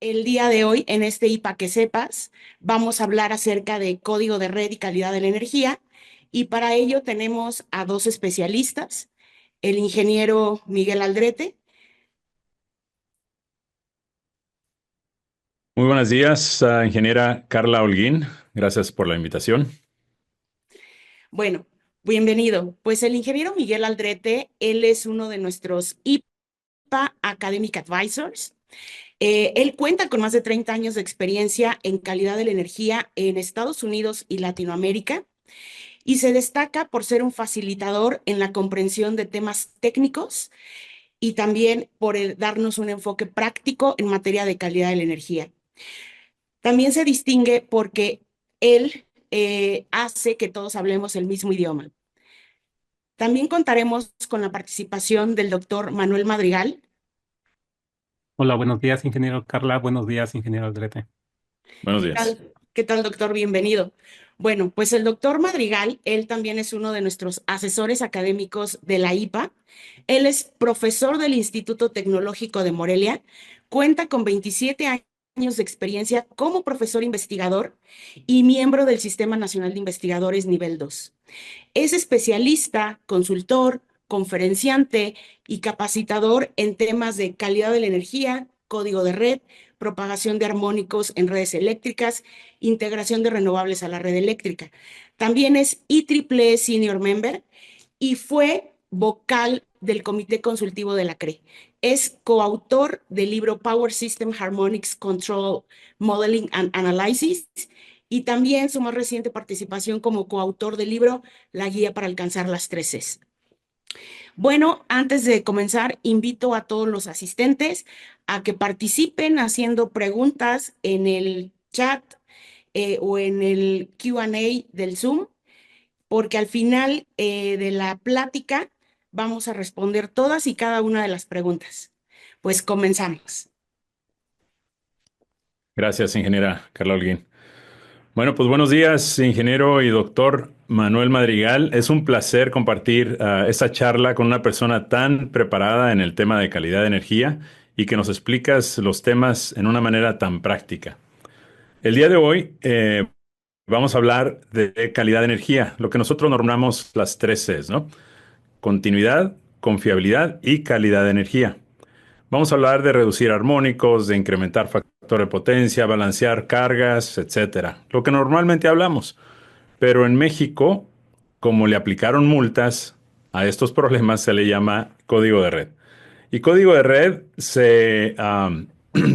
El día de hoy, en este IPA que sepas, vamos a hablar acerca de código de red y calidad de la energía. Y para ello tenemos a dos especialistas, el ingeniero Miguel Aldrete. Muy buenos días, ingeniera Carla Holguín. Gracias por la invitación. Bueno, bienvenido. Pues el ingeniero Miguel Aldrete, él es uno de nuestros IPA Academic Advisors. Él cuenta con más de 30 años de experiencia en calidad de la energía en Estados Unidos y Latinoamérica, y se destaca por ser un facilitador en la comprensión de temas técnicos y también por darnos un enfoque práctico en materia de calidad de la energía. También se distingue porque él hace que todos hablemos el mismo idioma. También contaremos con la participación del doctor Manuel Madrigal. Hola, buenos días, ingeniero Carla. Buenos días, ingeniero Aldrete. Buenos ¿Qué días. tal? ¿Qué tal, doctor? Bienvenido. Bueno, pues el doctor Madrigal, él también es uno de nuestros asesores académicos de la IPA. Él es profesor del Instituto Tecnológico de Morelia, cuenta con 27 años de experiencia como profesor investigador y miembro del Sistema Nacional de Investigadores Nivel 2. Es especialista, consultor, conferenciante y capacitador en temas de calidad de la energía, código de red, propagación de armónicos en redes eléctricas, integración de renovables a la red eléctrica. También es IEEE Senior Member y fue vocal del Comité Consultivo de la CRE. Es coautor del libro Power System Harmonics Control Modeling and Analysis, y también su más reciente participación como coautor del libro La Guía para Alcanzar las 3 Cs. Bueno, antes de comenzar, invito a todos los asistentes a que participen haciendo preguntas en el chat o en el Q&A del Zoom, porque al final de la plática vamos a responder todas y cada una de las preguntas. Pues comenzamos. Gracias, ingeniera Carla Holguín. Bueno, pues buenos días, ingeniero y doctor Manuel Madrigal. Es un placer compartir esta charla con una persona tan preparada en el tema de calidad de energía y que nos explicas los temas en una manera tan práctica. El día de hoy vamos a hablar de calidad de energía, lo que nosotros nombramos las 3 Cs, ¿no? Continuidad, confiabilidad y calidad de energía. Vamos a hablar de reducir armónicos, de incrementar factor de potencia, balancear cargas, etcétera. Lo que normalmente hablamos. Pero en México, como le aplicaron multas a estos problemas, se le llama código de red. Y código de red se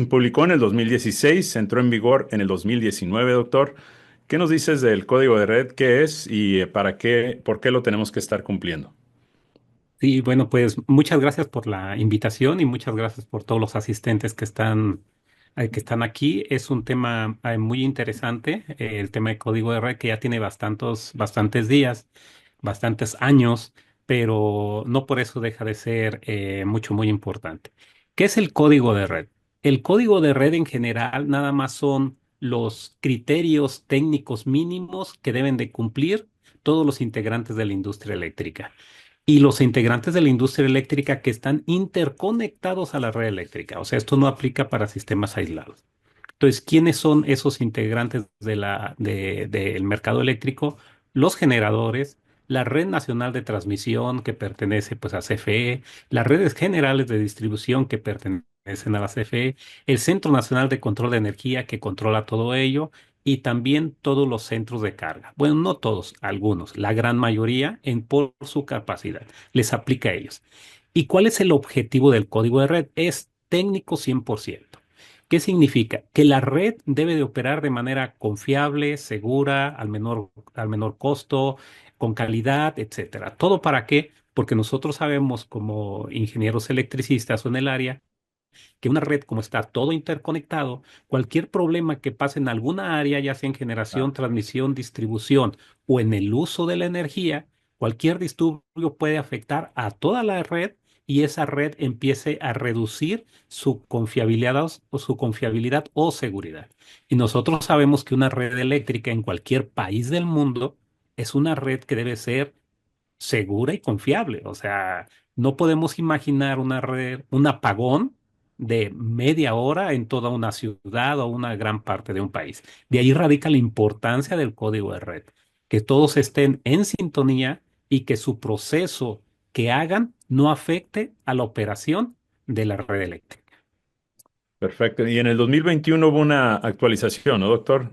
publicó en el 2016, entró en vigor en el 2019, doctor. ¿Qué nos dices del código de red? ¿Qué es y para qué, por qué lo tenemos que estar cumpliendo? Sí, bueno, pues muchas gracias por la invitación y muchas gracias por todos los asistentes que están aquí. Es un tema muy interesante, el tema de código de red que ya tiene bastantes días, bastantes años, pero no por eso deja de ser muy importante. ¿Qué es el código de red? El código de red en general nada más son los criterios técnicos mínimos que deben de cumplir todos los integrantes de la industria eléctrica y los integrantes de la industria eléctrica que están interconectados a la red eléctrica. O sea, esto no aplica para sistemas aislados. Entonces, ¿quiénes son esos integrantes del mercado eléctrico? Los generadores, la red nacional de transmisión que pertenece pues a CFE, las redes generales de distribución que pertenecen a la CFE, el Centro Nacional de Control de Energía que controla todo ello y también todos los centros de carga. Bueno, no todos, algunos, la gran mayoría por su capacidad. Les aplica a ellos. ¿Y cuál es el objetivo del código de red? Es técnico 100%. ¿Qué significa? Que la red debe de operar de manera confiable, segura, al menor costo, con calidad, etcétera. ¿Todo para qué? Porque nosotros sabemos como ingenieros electricistas o en el área que una red como está todo interconectado, cualquier problema que pase en alguna área, ya sea en generación, transmisión, distribución o en el uso de la energía, cualquier disturbio puede afectar a toda la red y esa red empiece a reducir su confiabilidad o seguridad. Y nosotros sabemos que una red eléctrica en cualquier país del mundo es una red que debe ser segura y confiable. O sea, no podemos imaginar una red, un apagón de media hora en toda una ciudad o una gran parte de un país. De ahí radica la importancia del código de red, que todos estén en sintonía y que su proceso que hagan no afecte a la operación de la red eléctrica. Perfecto. Y en el 2021 hubo una actualización, ¿no, doctor?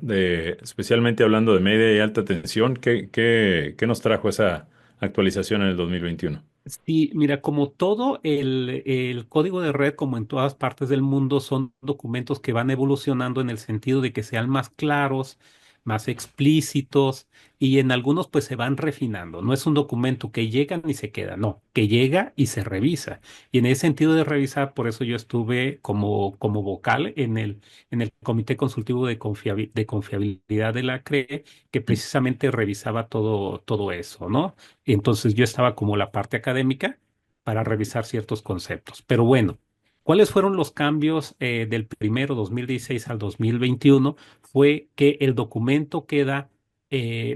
Especialmente hablando de media y alta tensión. ¿Qué nos trajo esa actualización en el 2021? Sí, mira, como todo el código de red, como en todas partes del mundo, son documentos que van evolucionando en el sentido de que sean más claros, más explícitos y en algunos pues se van refinando. No es un documento que llega y se queda, no, que llega y se revisa. Y en ese sentido de revisar, por eso yo estuve como vocal en el Comité Consultivo de Confiabilidad de la CRE, que precisamente revisaba todo eso, ¿no? Y entonces yo estaba como la parte académica para revisar ciertos conceptos. Pero bueno, ¿cuáles fueron los cambios del primero 2016 al 2021? Fue que el documento queda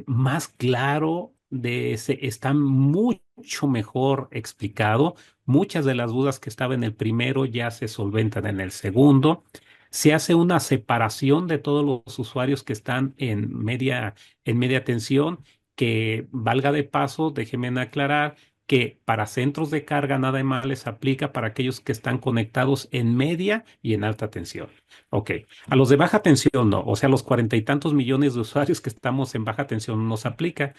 más claro, está mucho mejor explicado. Muchas de las dudas que estaban en el primero ya se solventan en el segundo. Se hace una separación de todos los usuarios que están en media tensión, que valga de paso, déjenme aclarar que para centros de carga nada más les aplica para aquellos que están conectados en media y en alta tensión. Ok, a los de baja tensión no, o sea, los 40 y tantos millones de usuarios que estamos en baja tensión nos aplica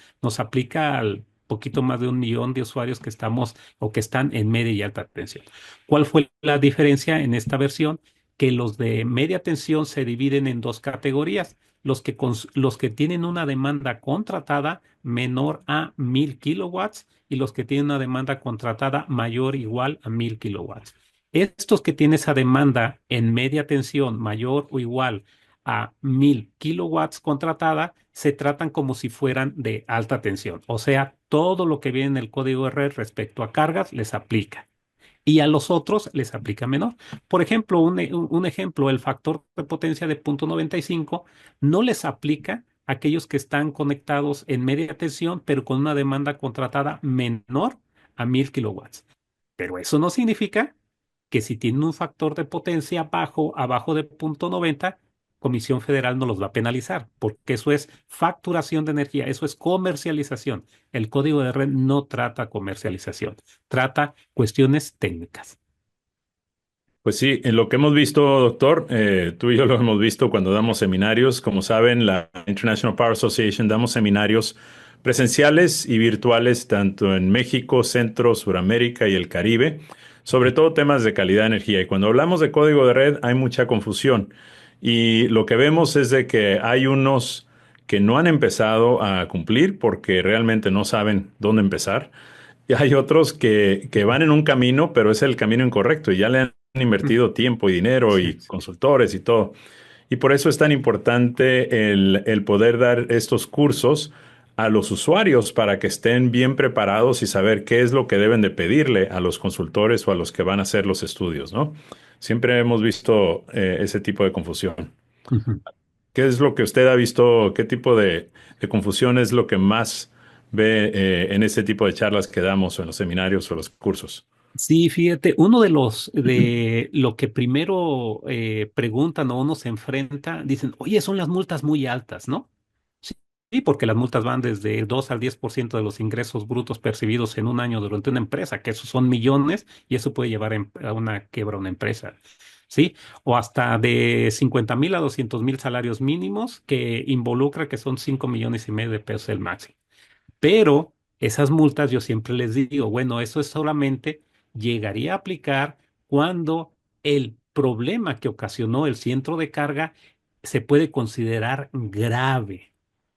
al poquito más de 1 millón de usuarios que estamos o que están en media y alta tensión. ¿Cuál fue la diferencia en esta versión? Que los de media tensión se dividen en dos categorías: los que tienen una demanda contratada menor a 1,000 kilowatts y los que tienen una demanda contratada mayor o igual a 1,000 kilowatts. Estos que tienen esa demanda en media tensión mayor o igual a 1,000 kilowatts contratada se tratan como si fueran de alta tensión. O sea, todo lo que viene en el código de red respecto a cargas les aplica y a los otros les aplica menor. Por ejemplo, un ejemplo, el factor de potencia de 0,95 no les aplica a aquellos que están conectados en media tensión, pero con una demanda contratada menor a 1,000 kilowatts. Pero eso no significa que si tienen un factor de potencia abajo de 0,90, Comisión Federal no los va a penalizar, porque eso es facturación de energía, eso es comercialización. El código de red no trata comercialización, trata cuestiones técnicas. Pues sí, en lo que hemos visto, doctor, tú y yo lo hemos visto cuando damos seminarios. Como saben, la International Power Association damos seminarios presenciales y virtuales tanto en México, Centro, Suramérica y el Caribe, sobre todo temas de calidad de energía. Y cuando hablamos de código de red hay mucha confusión. Y lo que vemos es de que hay unos que no han empezado a cumplir porque realmente no saben dónde empezar. Y hay otros que van en un camino, pero es el camino incorrecto y ya le han Mm. invertido tiempo y dinero Sí, y sí. consultores y todo. Y por eso es tan importante el poder dar estos cursos a los usuarios para que estén bien preparados y saber qué es lo que deben de pedirle a los consultores o a los que van a hacer los estudios, ¿no? Siempre hemos visto ese tipo de confusión. Ujú. ¿Qué es lo que usted ha visto? ¿Qué tipo de confusión es lo que más ve en ese tipo de charlas que damos o en los seminarios o los cursos? Sí, fíjate, uno de lo que primero preguntan o uno se enfrenta, dicen, oye, son las multas muy altas, ¿no? Sí, sí, porque las multas van desde el 2 al 10% de los ingresos brutos percibidos en un año durante una empresa, que esos son millones y eso puede llevar a una quiebra a una empresa, ¿sí? O hasta de 50,000 a 200,000 salarios mínimos que involucra que son 5,5 millones de pesos el máximo. Pero esas multas yo siempre les digo, bueno, eso es solamente llegaría a aplicar cuando el problema que ocasionó el centro de carga se puede considerar grave.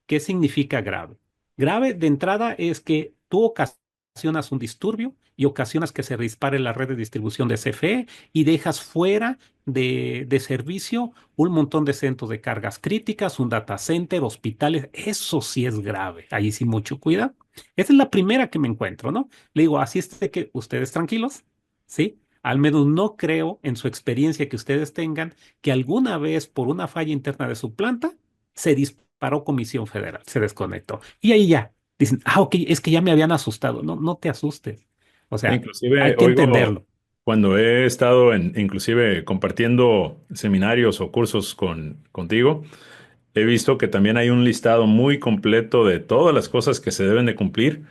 ¿Qué significa grave? Grave de entrada es que tú ocasionas un disturbio y ocasionas que se dispare la red de distribución de CFE y dejas fuera de servicio un montón de centros de cargas críticas, un data center, hospitales. Eso sí es grave. Ahí sí mucho cuidado. Esa es la primera que me encuentro, ¿no? Le digo, así es de que ustedes tranquilos, ¿sí? Al menos no creo en su experiencia que ustedes tengan que alguna vez por una falla interna de su planta se disparó Comisión Federal, se desconectó. Y ahí ya, dicen, ok, es que ya me habían asustado. No, no te asustes. O sea, hay Inclusive que entenderlo. cuando he estado inclusive compartiendo seminarios o cursos contigo, he visto que también hay un listado muy completo de todas las cosas que se deben de cumplir,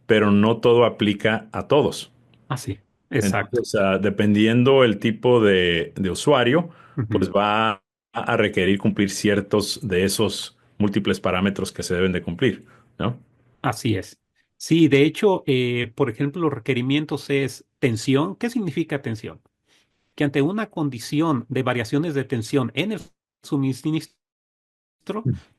pero no todo aplica a todos. Así, exacto. Entonces, dependiendo el tipo de usuario, Ujú. pues va a requerir cumplir ciertos de esos múltiples parámetros que se deben de cumplir, ¿no? Así es. Sí, de hecho, por ejemplo, los requerimientos es tensión. ¿Qué significa tensión? Que ante una condición de variaciones de tensión en el suministro,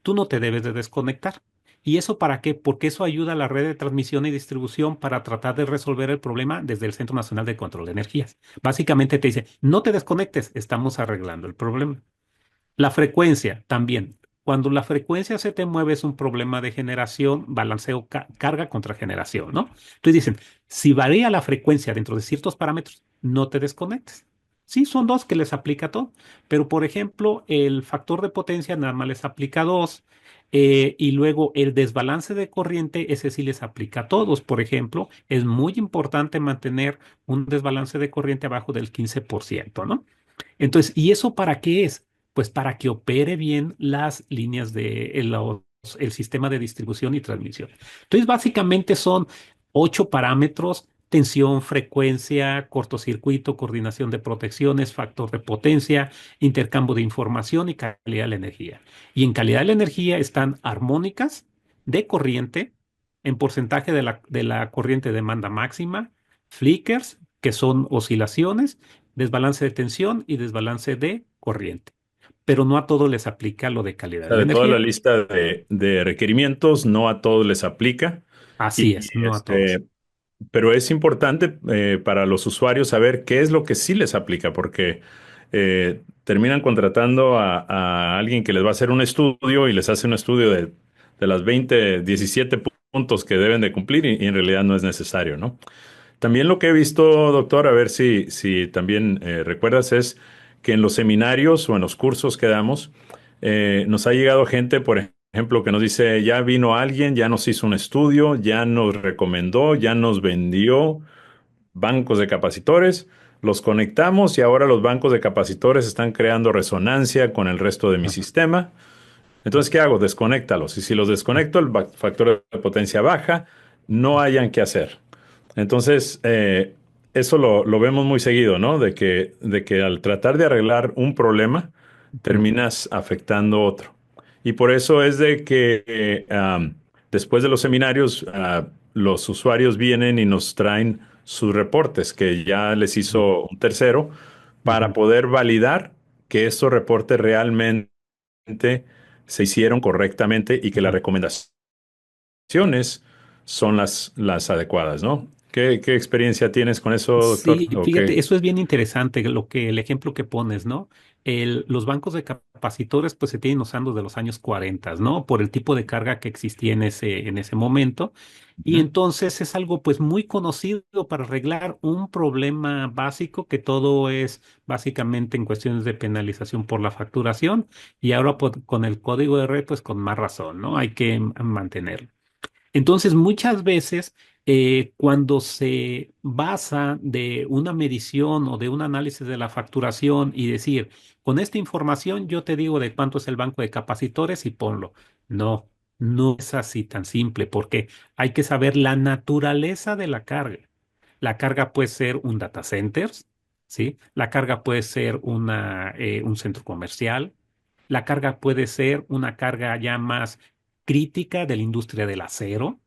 tú no te debes de desconectar. ¿Y eso para qué? Porque eso ayuda a la red de transmisión y distribución para tratar de resolver el problema desde el Centro Nacional de Control de Energías. Básicamente te dice, no te desconectes, estamos arreglando el problema. La frecuencia también. Cuando la frecuencia se te mueve es un problema de generación, balanceo, carga contra generación, ¿no? Entonces dicen, si varía la frecuencia dentro de ciertos parámetros, no te desconectes. Sí, son dos que les aplica todo, pero por ejemplo, el factor de potencia nada más les aplica dos, y luego el desbalance de corriente, ese sí les aplica a todos. Por ejemplo, es muy importante mantener un desbalance de corriente abajo del 15%, ¿no? Entonces, ¿y eso para qué es? Pues para que opere bien las líneas de el sistema de distribución y transmisión. Entonces, básicamente son 8 parámetros: tensión, frecuencia, cortocircuito, coordinación de protecciones, factor de potencia, intercambio de información y calidad de la energía. Y en calidad de la energía están armónicas de corriente en porcentaje de la corriente de demanda máxima, flickers, que son oscilaciones, desbalance de tensión y desbalance de corriente. Pero no a todos les aplica lo de calidad O de sea, la de toda la energía. lista de requerimientos, no a todos les aplica. Así Y es, no a todos. pero es importante para los usuarios saber qué es lo que sí les aplica, porque terminan contratando a alguien que les va a hacer un estudio y les hace un estudio de las 20, 17 puntos que deben de cumplir y en realidad no es necesario, ¿no? También lo que he visto, doctor, a ver si también recuerdas, es que en los seminarios o en los cursos que damos, nos ha llegado gente, por ejemplo, que nos dice, ya vino alguien, ya nos hizo un estudio, ya nos recomendó, ya nos vendió bancos de capacitores, los conectamos y ahora los bancos de capacitores están creando resonancia con el resto de mi Ajá. sistema. Entonces, ¿qué hago? Desconéctalos. Y si los desconecto, el factor de potencia baja, no hayan que hacer. Entonces, eso lo vemos muy seguido, ¿no? De que al tratar de arreglar un problema, Ujú. terminas afectando otro. Y por eso es de que después de los seminarios, los usuarios vienen y nos traen sus reportes que ya les hizo un tercero para Ujú. poder validar que estos reportes realmente se hicieron correctamente y que las Ujú. recomendaciones son las adecuadas, ¿no? ¿Qué experiencia tienes con eso, doctor? Sí, ¿O fíjate, qué? eso es bien interesante, el ejemplo que pones, ¿no? Los bancos de capacitores pues se tienen usando de los años 40, ¿no? Por el tipo de carga que existía en ese momento. Y Ujú. entonces es algo pues muy conocido para arreglar un problema básico, que todo es básicamente en cuestiones de penalización por la facturación. Y ahora con el código de red pues con más razón, ¿no? Hay que mantenerlo. Entonces, muchas veces, cuando se basa de una medición o de un análisis de la facturación y decir, con esta información yo te digo de cuánto es el banco de capacitores y ponlo. No, no es así tan simple, porque hay que saber la naturaleza de la carga. La carga puede ser un data center, ¿sí? La carga puede ser un centro comercial. La carga puede ser una carga ya más crítica de la industria del acero,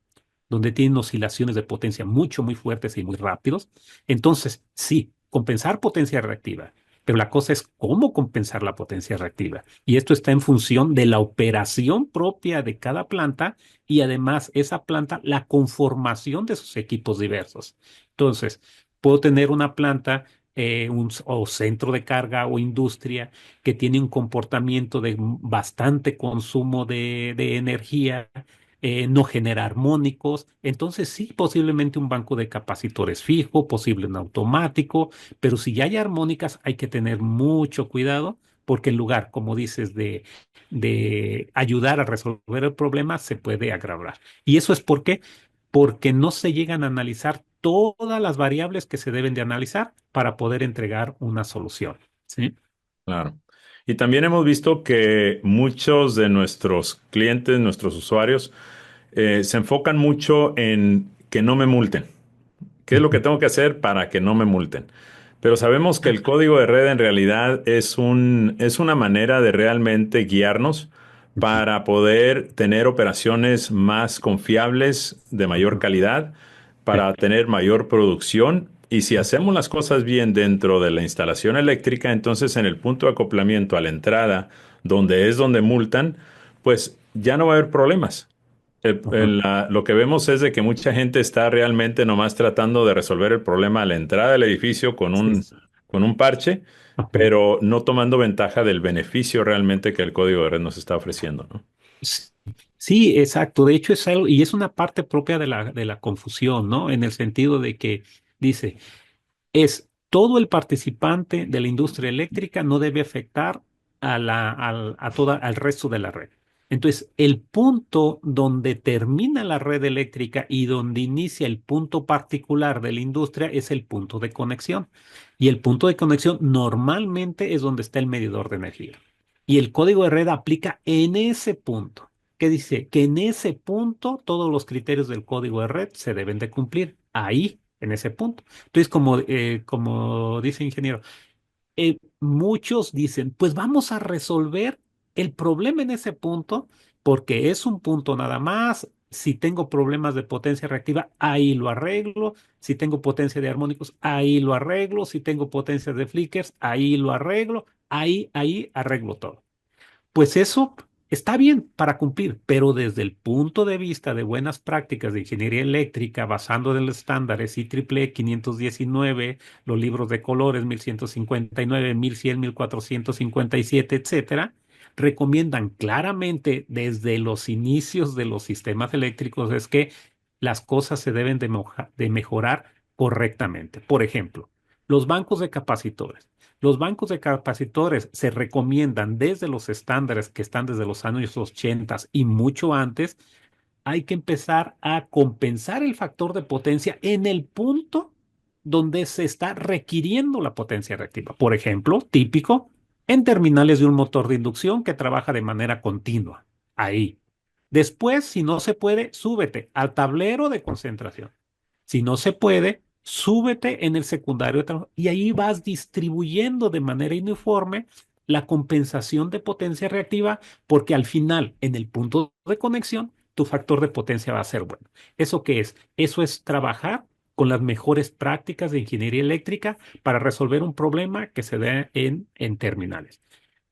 donde tienen oscilaciones de potencia mucho, muy fuertes y muy rápidos. Entonces, sí, compensar potencia reactiva, pero la cosa es cómo compensar la potencia reactiva. Y esto está en función de la operación propia de cada planta y además esa planta, la conformación de sus equipos diversos. Entonces, puedo tener una planta, o centro de carga o industria que tiene un comportamiento de bastante consumo de energía, no genera armónicos. Entonces sí, posiblemente un banco de capacitores fijo, posible en automático, pero si ya hay armónicas hay que tener mucho cuidado, porque en lugar, como dices, de ayudar a resolver el problema, se puede agravar. ¿Y eso es por qué? Porque no se llegan a analizar todas las variables que se deben de analizar para poder entregar una solución. ¿Sí? Claro. Y también hemos visto que muchos de nuestros clientes, nuestros usuarios, se enfocan mucho en que no me multen. ¿Qué es lo que Ujú. tengo que hacer para que no me multen? Pero sabemos que el código de red en realidad es una manera de realmente guiarnos Ujú. para poder tener operaciones más confiables, de mayor Ujú. calidad, Sí. para tener mayor producción. Y si hacemos las cosas bien dentro de la instalación eléctrica, entonces en el punto de acoplamiento a la entrada, donde es donde multan, pues ya no va a haber problemas. Ujú. Lo que vemos es de que mucha gente está realmente nomás tratando de resolver el problema a la entrada del edificio Sí, sí. con un parche, Ujú. pero no tomando ventaja del beneficio realmente que el código de red nos está ofreciendo, ¿no? Sí, sí, exacto. De hecho, es algo, y es una parte propia de la confusión, ¿no? En el sentido de que dice, es todo el participante de la industria eléctrica no debe afectar al resto de la red. Entonces, el punto donde termina la red eléctrica y donde inicia el punto particular de la industria es el punto de conexión. Y el punto de conexión normalmente es donde está el medidor de energía. Y el código de red aplica en ese punto. Que dice que en ese punto todos los criterios del código de red se deben de cumplir. Ahí, en ese punto. Entonces, como dice el ingeniero, muchos dicen, pues vamos a resolver el problema en ese punto, porque es un punto nada más. Si tengo problemas de potencia reactiva, ahí lo arreglo. Si tengo potencia de armónicos, ahí lo arreglo. Si tengo potencia de flickers, ahí lo arreglo. Ahí arreglo todo. Pues eso está bien para cumplir, pero desde el punto de vista de buenas prácticas de ingeniería eléctrica, basando en los estándares IEEE 519, los libros de colores 1159, 1100, 1457, etcétera, recomiendan claramente desde los inicios de los sistemas eléctricos es que las cosas se deben de mejorar correctamente. Por ejemplo, los bancos de capacitores. Los bancos de capacitores se recomiendan desde los estándares que están desde los años 80 y mucho antes. Hay que empezar a compensar el factor de potencia en el punto donde se está requiriendo la potencia reactiva. Por ejemplo, típico, en terminales de un motor de inducción que trabaja de manera continua. Ahí. Después, si no se puede, súbete al tablero de concentración. Si no se puede, súbete en el secundario de trabajo y ahí vas distribuyendo de manera uniforme la compensación de potencia reactiva porque al final, en el punto de conexión, tu factor de potencia va a ser bueno. ¿Eso qué es? Eso es trabajar con las mejores prácticas de ingeniería eléctrica para resolver un problema que se da en terminales.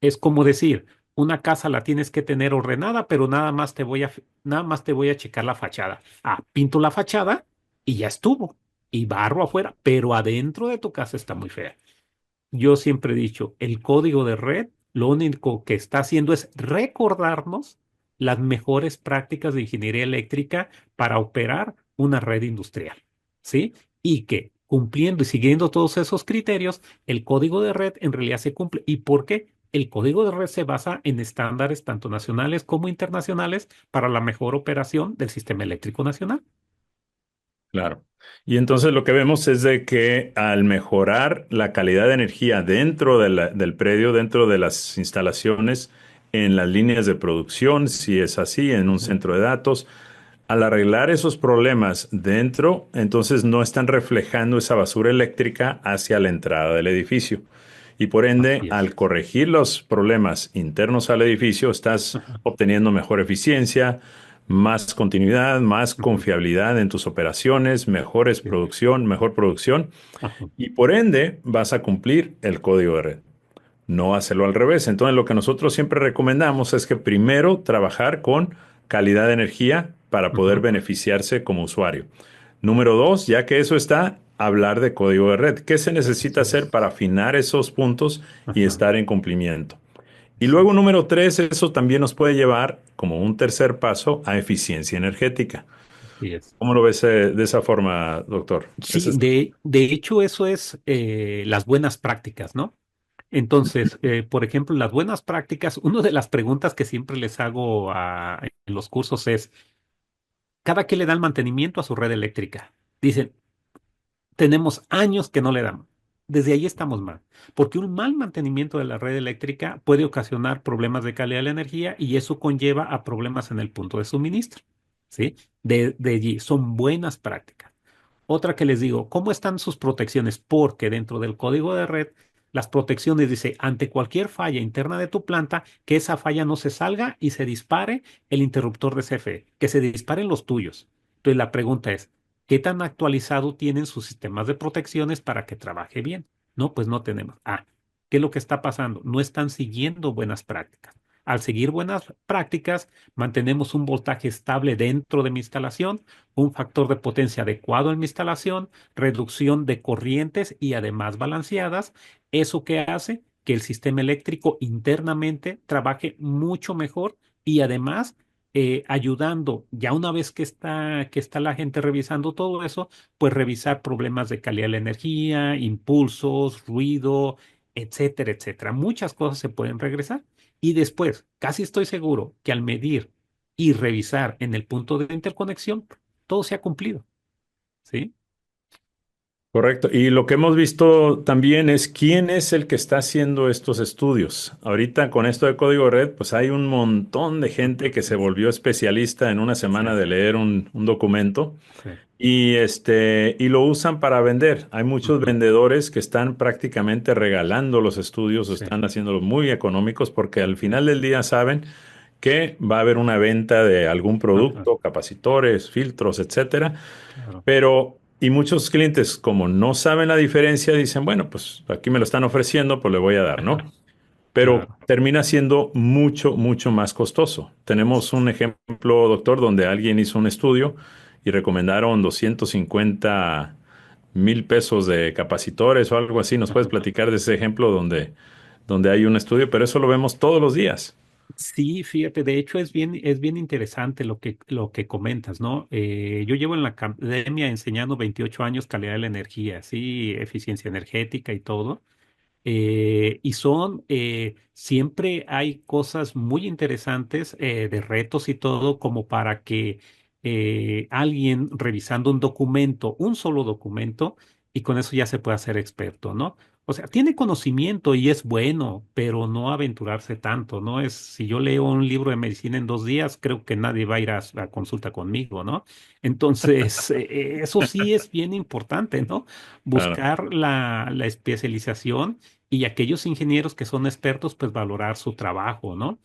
Es como decir, una casa la tienes que tener ordenada, pero nada más te voy a checar la fachada. Ah, pinto la fachada y ya estuvo. Y barro afuera, pero adentro de tu casa está muy fea. Yo siempre he dicho, el código de red lo único que está haciendo es recordarnos las mejores prácticas de ingeniería eléctrica para operar una red industrial, ¿sí? Y que cumpliendo y siguiendo todos esos criterios, el código de red en realidad se cumple. ¿Y por qué? El código de red se basa en estándares tanto nacionales como internacionales para la mejor operación del sistema eléctrico nacional. Claro. Y entonces lo que vemos es de que al mejorar la calidad de energía dentro del predio, dentro de las instalaciones, en las líneas de producción, si es así, en un Ujú. centro de datos, al arreglar esos problemas dentro, entonces no están reflejando esa basura eléctrica hacia la entrada del edificio. Y por ende, Así es. al corregir los problemas internos al edificio, estás Ajá. obteniendo mejor eficiencia, más continuidad, más Ujú. confiabilidad en tus operaciones, Sí. mejor producción, Ajá. y por ende vas a cumplir el código de red. No hacerlo al revés. Entonces, lo que nosotros siempre recomendamos es que primero trabajar con calidad de energía para poder Ujú. beneficiarse como usuario. Número dos, ya que eso está, hablar de código de red. ¿Qué se necesita Así hacer es. para afinar esos puntos y Ajá. estar en cumplimiento? Y Sí. luego, número tres, eso también nos puede llevar como un tercer paso a eficiencia energética. Así es. ¿Cómo lo ves de esa forma, doctor? Sí, de hecho eso es las buenas prácticas, ¿no? Entonces, por ejemplo, las buenas prácticas, una de las preguntas que siempre les hago en los cursos es, ¿cada qué le dan mantenimiento a su red eléctrica? Dicen, tenemos años que no le damos. Desde ahí estamos mal, porque un mal mantenimiento de la red eléctrica puede ocasionar problemas de calidad de la energía y eso conlleva a problemas en el punto de suministro, ¿sí? De allí son buenas prácticas. Otra que les digo, ¿cómo están sus protecciones? Porque dentro del código de red, las protecciones dice, ante cualquier falla interna de tu planta, que esa falla no se salga y se dispare el interruptor de CFE, que se disparen los tuyos. Entonces la pregunta es, ¿qué tan actualizado tienen sus sistemas de protecciones para que trabaje bien? No, pues no tenemos. Ah, ¿qué es lo que está pasando? No están siguiendo buenas prácticas. Al seguir buenas prácticas, mantenemos un voltaje estable dentro de mi instalación, un factor de potencia adecuado en mi instalación, reducción de corrientes y además balanceadas. ¿Eso qué hace? Que el sistema eléctrico internamente trabaje mucho mejor y además ayudando, ya una vez que está la gente revisando todo eso, pues revisar problemas de calidad de la energía, impulsos, ruido, etcétera, etcétera. Muchas cosas se pueden regresar. Y después, casi estoy seguro que al medir y revisar en el punto de interconexión, todo se ha cumplido, ¿sí? Correcto. Y lo que hemos visto también es quién es el que está haciendo estos estudios. Ahorita con esto de código de red, pues hay un montón de gente que se volvió especialista en una Sí, semana de leer un documento sí. y lo usan para vender. Hay muchos Ujú, vendedores que están prácticamente regalando los estudios o sí, están haciéndolos muy económicos porque al final del día saben que va a haber una venta de algún ajá, producto, capacitores, filtros, etcétera. claro, Pero, y muchos clientes, como no saben la diferencia, dicen, bueno, pues aquí me lo están ofreciendo, pues le voy a dar, ¿no? Pero claro. termina siendo mucho, mucho más costoso. Tenemos un ejemplo, doctor, donde alguien hizo un estudio y recomendaron 250,000 pesos de capacitores o algo así. ¿Nos puedes platicar de ese ejemplo donde hay un estudio? Pero eso lo vemos todos los días. Sí, fíjate, de hecho es bien interesante lo que comentas, ¿no? Yo llevo en la academia enseñando 28 años calidad de la energía, sí, eficiencia energética y todo. Y siempre hay cosas muy interesantes de retos y todo, como para que alguien revisando un documento, un solo documento, y con eso ya se puede hacer experto, ¿no? O sea, tiene conocimiento y es bueno, pero no aventurarse tanto, ¿no? Si yo leo un libro de medicina en 2 días, creo que nadie va a ir a consulta conmigo, ¿no? Entonces, eso sí es bien importante, ¿no? Claro. Buscar la especialización y aquellos ingenieros que son expertos, pues valorar su trabajo, ¿no?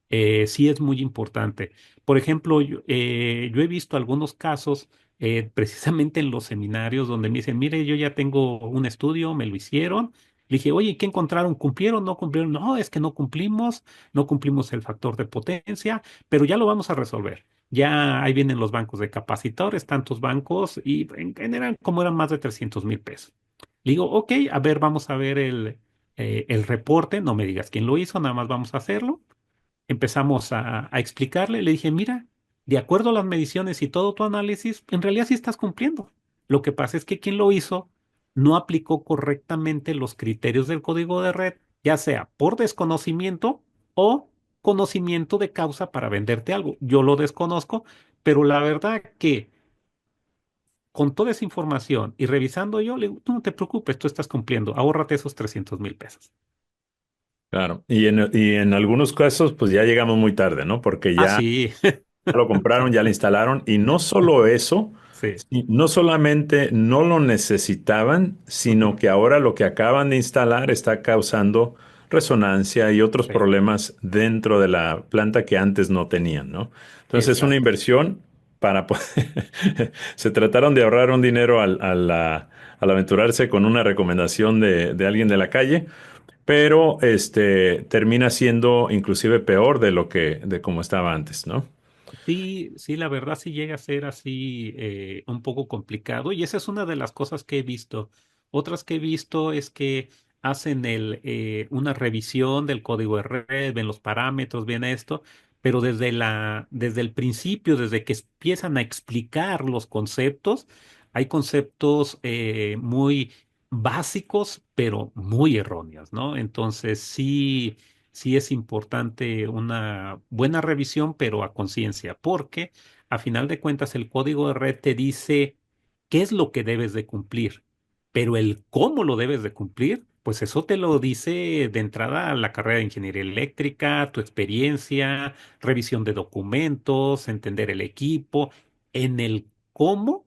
Sí es muy importante. Por ejemplo, yo he visto algunos casos precisamente en los seminarios donde me dicen, mire, yo ya tengo un estudio, me lo hicieron. Le dije, oye, ¿qué encontraron? ¿Cumplieron? ¿No cumplieron? No, es que no cumplimos, no cumplimos el factor de potencia, pero ya lo vamos a resolver. Ya ahí vienen los bancos de capacitores, tantos bancos, y en general, como eran más de 300,000 pesos. Le digo, ok, a ver, vamos a ver el reporte, no me digas quién lo hizo, nada más vamos a hacerlo. Empezamos a explicarle, le dije, mira, de acuerdo a las mediciones y todo tu análisis, en realidad sí estás cumpliendo. Lo que pasa es que quien lo hizo no aplicó correctamente los criterios del código de red, ya sea por desconocimiento o conocimiento de causa para venderte algo. Yo lo desconozco, pero la verdad que con toda esa información y revisando yo, le digo, tú no te preocupes, tú estás cumpliendo, ahórrate esos 300,000 pesos. Claro. Y en algunos casos, pues ya llegamos muy tarde, ¿no? Porque Ah, ya sí, lo compraron, ya lo instalaron. Y no solo eso, sí. no solamente no lo necesitaban, sino Ujú, que ahora lo que acaban de instalar está causando resonancia y otros sí, problemas dentro de la planta que antes no tenían, ¿no? Entonces es una exacto. inversión para poder... Se trataron de ahorrar un dinero al aventurarse con una recomendación de alguien de la calle, pero termina siendo inclusive peor de como estaba antes, ¿no? Sí, sí, la verdad sí llega a ser así un poco complicado y esa es una de las cosas que he visto. Otras que he visto es que hacen una revisión del código de red, ven los parámetros, ven esto, pero desde el principio, desde que empiezan a explicar los conceptos, hay conceptos muy básicos, pero muy erróneos, ¿no? Entonces sí es importante una buena revisión, pero a conciencia, porque a final de cuentas el código de red te dice qué es lo que debes de cumplir. pero el cómo lo debes de cumplir, pues eso te lo dice de entrada la carrera de ingeniería eléctrica, tu experiencia, revisión de documentos, entender el equipo. En el cómo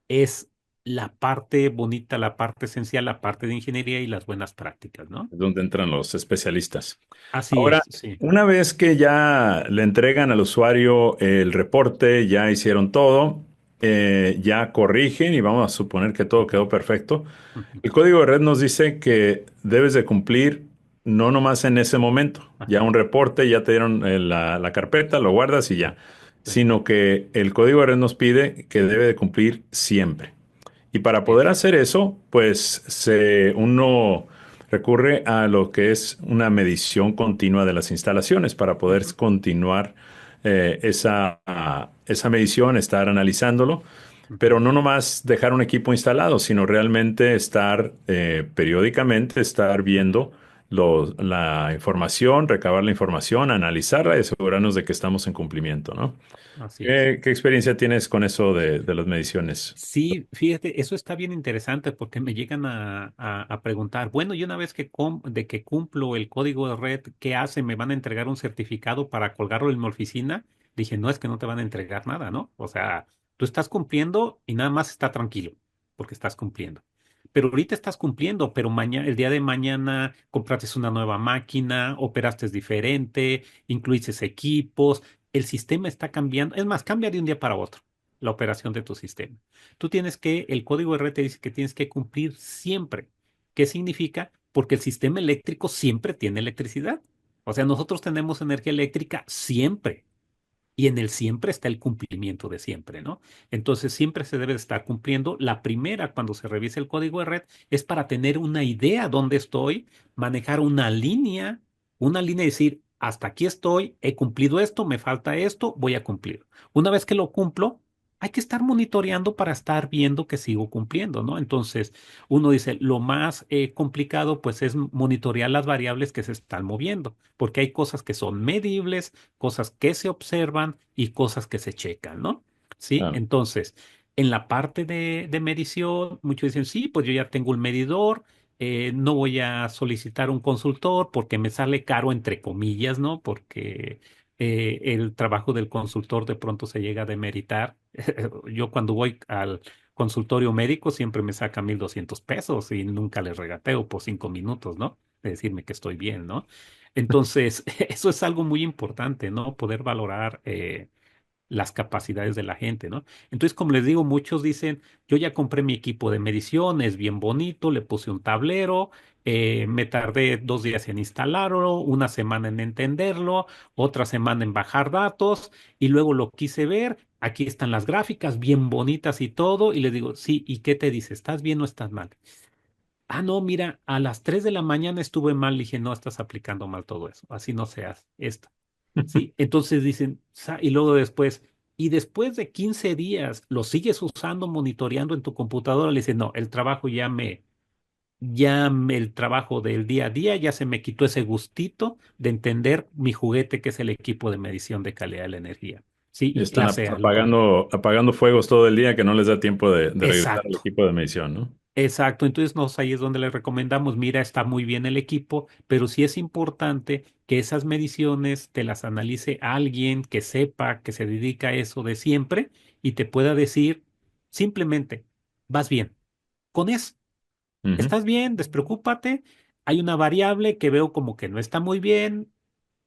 es la parte bonita, la parte esencial, la parte de ingeniería y las buenas prácticas, ¿no? Es donde entran los especialistas. Así Ahora, es, sí. una vez que ya le entregan al usuario el reporte, ya hicieron todo, ya corrigen y vamos a suponer que todo Ujú, quedó perfecto. ujú. El código de red nos dice que debes de cumplir no nomás en ese momento, ya Ajá, un reporte, ya te dieron la carpeta, lo guardas y sí, ya, sí, sino que el código de red nos pide que debe de cumplir siempre. Y para sí, poder hacer eso, pues uno recurre a lo que es una medición continua de las instalaciones para poder ujú, continuar esa medición, estar analizándolo, pero ujú. no nomás dejar un equipo instalado, sino realmente estar periódicamente, estar viendo la información, recabar la información, analizarla y asegurarnos de que estamos en cumplimiento, ¿no? Así es. ¿Qué experiencia tienes con eso de las mediciones? Sí, fíjate, eso está bien interesante porque me llegan a preguntar, bueno, y una vez de que cumplo el código de red, ¿qué hace? ¿Me van a entregar un certificado para colgarlo en mi oficina? Dije, no, es que no te van a entregar nada, ¿no? O sea, tú estás cumpliendo y nada más está tranquilo porque estás cumpliendo. Pero ahorita estás cumpliendo, pero mañana, el día de mañana compraste una nueva máquina, operaste diferente, incluiste equipos, el sistema está cambiando. Es más, cambia de un día para otro la operación de tu sistema. El código R te dice que tienes que cumplir siempre. ¿Qué significa? Porque el sistema eléctrico siempre tiene electricidad. O sea, nosotros tenemos energía eléctrica siempre. Y en el siempre está el cumplimiento de siempre, ¿no? Entonces siempre se debe de estar cumpliendo. La primera, cuando se revisa el código de red, es para tener una idea dónde estoy, manejar una línea y decir, hasta aquí estoy, he cumplido esto, me falta esto, voy a cumplir. Una vez que lo cumplo, hay que estar monitoreando para estar viendo que sigo cumpliendo, ¿no? Entonces, uno dice, lo más complicado pues es monitorear las variables que se están moviendo, porque hay cosas que son medibles, cosas que se observan y cosas que se checan, ¿no? Sí, Ah, entonces, en la parte de medición, muchos dicen, sí, pues yo ya tengo un medidor, no voy a solicitar un consultor porque me sale caro, entre comillas, ¿no? Porque el trabajo del consultor de pronto se llega a demeritar. Yo cuando voy al consultorio médico siempre me saca 1,200 pesos y nunca les regateo por 5 minutos, ¿no? De decirme que estoy bien, ¿no? Entonces, eso es algo muy importante, ¿no? Poder valorar las capacidades de la gente, ¿no? Entonces, como les digo, muchos dicen, yo ya compré mi equipo de medición, es bien bonito, le puse un tablero, me tardé 2 días en instalarlo, una semana en entenderlo, otra semana en bajar datos y luego lo quise ver. Aquí están las gráficas bien bonitas y todo, y le digo, sí, ¿y qué te dice? ¿Estás bien o estás mal? Ah, no, mira, a las 3 de la mañana estuve mal. Le dije, no, estás aplicando mal todo eso. Así no se hace. Esto. ¿Sí? Entonces dicen, y luego después, y después de 15 días lo sigues usando, monitoreando en tu computadora, le dicen, no, el trabajo del día a día ya se me quitó ese gustito de entender mi juguete que es el equipo de medición de calidad de la energía. Sí, y y qué están hace algo. apagando fuegos todo el día que no les da tiempo de regresar al Exacto. equipo de medición, ¿no? Exacto, entonces ahí es donde le recomendamos, mira, está muy bien el equipo, pero sí es importante que esas mediciones te las analice alguien que sepa, que se dedica a eso de siempre y te pueda decir simplemente, vas bien. Con eso, Ujú, estás bien, despreocúpate. Hay una variable que veo como que no está muy bien,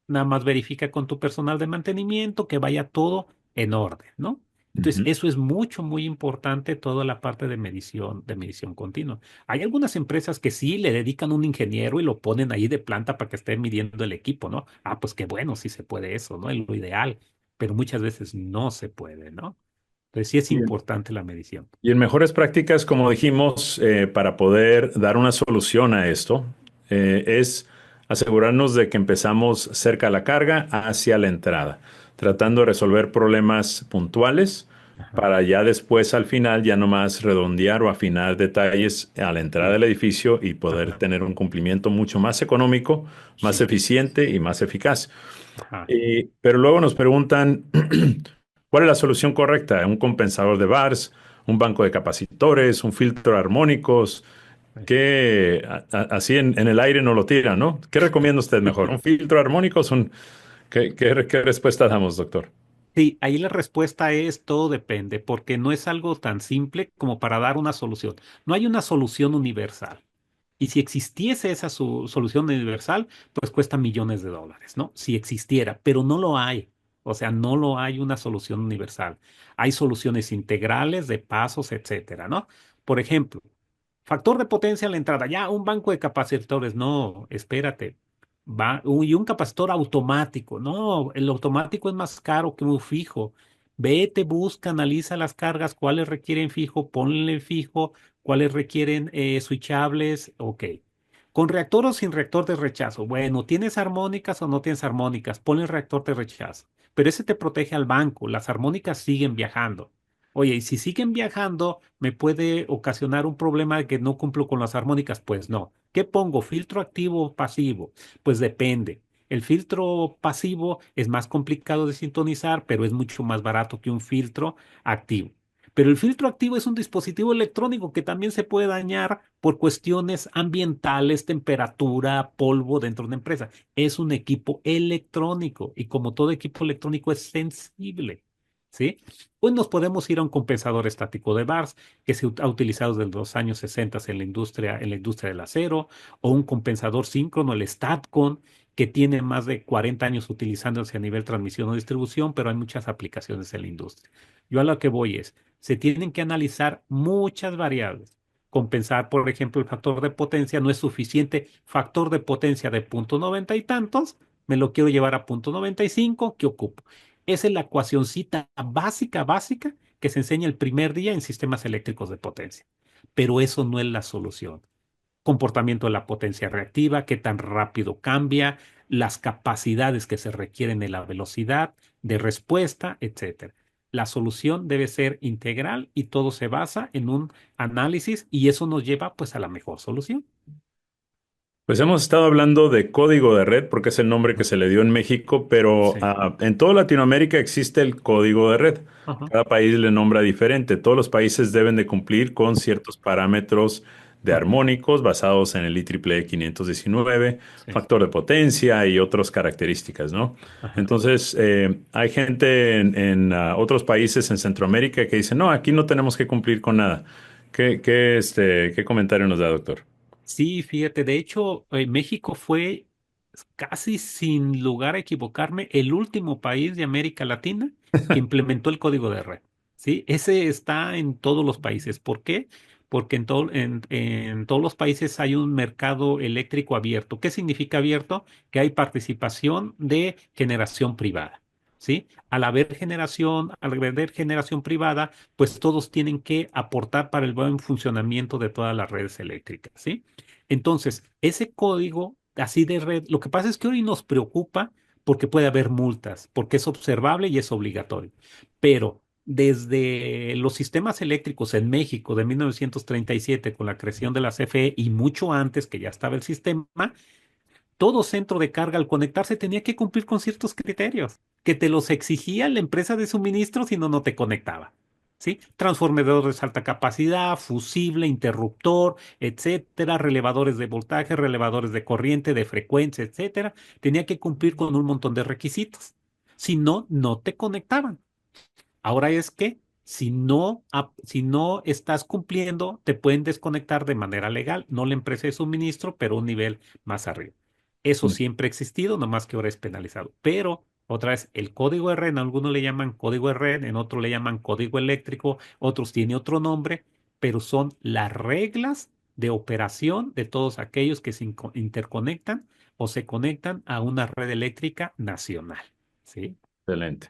nada más verifica con tu personal de mantenimiento que vaya todo en orden, ¿no? Entonces, ujú. eso es mucho, muy importante, toda la parte de medición continua. Hay algunas empresas que sí le dedican un ingeniero y lo ponen ahí de planta para que esté midiendo el equipo, ¿no? Ah, pues qué bueno, sí se puede eso, ¿no? Es lo ideal, pero muchas veces no se puede, ¿no? Entonces, sí es Y en, importante la medición. y en mejores prácticas, como dijimos, para poder dar una solución a esto, es asegurarnos de que empezamos cerca a la carga hacia la entrada, Ujú. tratando de resolver problemas puntuales Ajá. para ya después, al final, ya nomás redondear o afinar detalles a la entrada Sí. del edificio y poder Ajá. tener un cumplimiento mucho más económico, más Sí. eficiente y más eficaz. Ajá. Pero luego nos preguntan, ¿cuál es la solución correcta? ¿Un compensador de VARs? un banco de capacitores, un filtro de armónicos, que así en el aire no lo tira, ¿no? ¿Qué recomienda usted mejor? ¿Un filtro de armónicos? ¿Qué respuesta damos, doctor? Sí, ahí la respuesta es todo depende, porque no es algo tan simple como para dar una solución. No hay una solución universal. Y si existiese esa solución universal, pues cuesta millones de dólares, ¿no? Si existiera, pero no lo hay. O sea, no lo hay una solución universal. Hay soluciones integrales de pasos, etcétera, ¿no? Por ejemplo, factor de potencia a la entrada. Ya, un banco de capacitores. No, espérate. Y un capacitor automático. No, el automático es más caro que un fijo. Vete, busca, analiza las cargas, cuáles requieren fijo, ponle fijo, cuáles requieren switchables. Ok. ¿Con reactor o sin reactor de rechazo? Bueno, ¿tienes armónicas o no tienes armónicas? Ponle el reactor de rechazo. Pero ese te protege al banco. Las armónicas siguen viajando. Oye, y si siguen viajando, ¿me puede ocasionar un problema de que no cumplo con las armónicas? Pues no. ¿Qué pongo? ¿Filtro activo o pasivo? Pues depende. El filtro pasivo es más complicado de sintonizar, pero es mucho más barato que un filtro activo. Pero el filtro activo es un dispositivo electrónico que también se puede dañar por cuestiones ambientales, temperatura, polvo dentro de una empresa. Es un equipo electrónico y como todo equipo electrónico es sensible. ¿Sí? Pues nos podemos ir a un compensador estático de bars que se ha utilizado desde los años 60 en la industria del acero, o un compensador síncrono, el STATCON, que tiene más de 40 años utilizándose a nivel transmisión o distribución, pero hay muchas aplicaciones en la industria. Yo a lo que voy es, se tienen que analizar muchas variables. Compensar, por ejemplo, el factor de potencia no es suficiente. Factor de potencia de punto 90 y tantos, me lo quiero llevar a punto 95, ¿qué ocupo? Esa es la ecuacioncita básica que se enseña el primer día en sistemas eléctricos de potencia. Pero eso no es la solución. Comportamiento de la potencia reactiva, qué tan rápido cambia, las capacidades que se requieren en la velocidad de respuesta, etcétera. La solución debe ser integral y todo se basa en un análisis y eso nos lleva pues a la mejor solución. Pues hemos estado hablando de código de red porque es el nombre que se le dio en México, pero Sí. en toda Latinoamérica existe el código de red. Ajá. Cada país le nombra diferente. Todos los países deben de cumplir con ciertos parámetros de Ujú. armónicos basados en el IEEE 519, Sí. factor de potencia y otras características, ¿no? Ajá. Entonces, hay gente en otros países en Centroamérica que dice, no, aquí no tenemos que cumplir con nada. ¿Qué comentario nos da, doctor? Sí, fíjate, de hecho, México fue casi sin lugar a equivocarme el último país de América Latina que implementó el código de red. Sí, ese está en todos los países. ¿Por qué? Porque en todos los países hay un mercado eléctrico abierto. ¿Qué significa abierto? Que hay participación de generación privada. ¿Sí? Al haber generación privada, pues todos tienen que aportar para el buen funcionamiento de todas las redes eléctricas. ¿Sí? Entonces, ese código así de red, lo que pasa es que hoy nos preocupa porque puede haber multas, porque es observable y es obligatorio. Pero desde los sistemas eléctricos en México de 1937, con la creación de la CFE y mucho antes que ya estaba el sistema, todo centro de carga al conectarse tenía que cumplir con ciertos criterios que te los exigía la empresa de suministro, si no, no te conectaba. ¿Sí? Transformadores de alta capacidad, fusible, interruptor, etcétera, relevadores de voltaje, relevadores de corriente, de frecuencia, etcétera. Tenía que cumplir con un montón de requisitos. Si no, no te conectaban. Ahora es que si no estás cumpliendo, te pueden desconectar de manera legal, no la empresa de suministro, pero un nivel más arriba. Eso siempre ha existido, nomás que ahora es penalizado. Pero otra vez, el código de red, en algunos le llaman código de red, en otros le llaman código eléctrico, otros tiene otro nombre, pero son las reglas de operación de todos aquellos que se interconectan o se conectan a una red eléctrica nacional. ¿Sí? Excelente.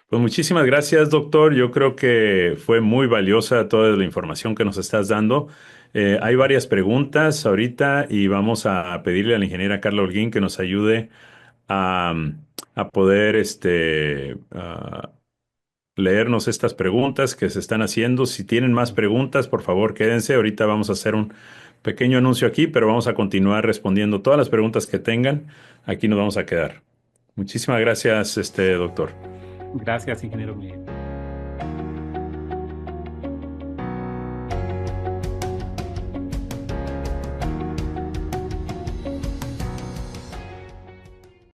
Pues muchísimas gracias, doctor. Yo creo que fue muy valiosa toda la información que nos estás dando. Hay varias preguntas ahorita y vamos a pedirle a la ingeniera Carla Holguín que nos ayude a, a poder leernos estas preguntas que se están haciendo. Si tienen más preguntas, por favor, quédense. Ahorita vamos a hacer un pequeño anuncio aquí, pero vamos a continuar respondiendo todas las preguntas que tengan. Aquí nos vamos a quedar. Muchísimas gracias, doctor. Gracias, ingeniero Miguel.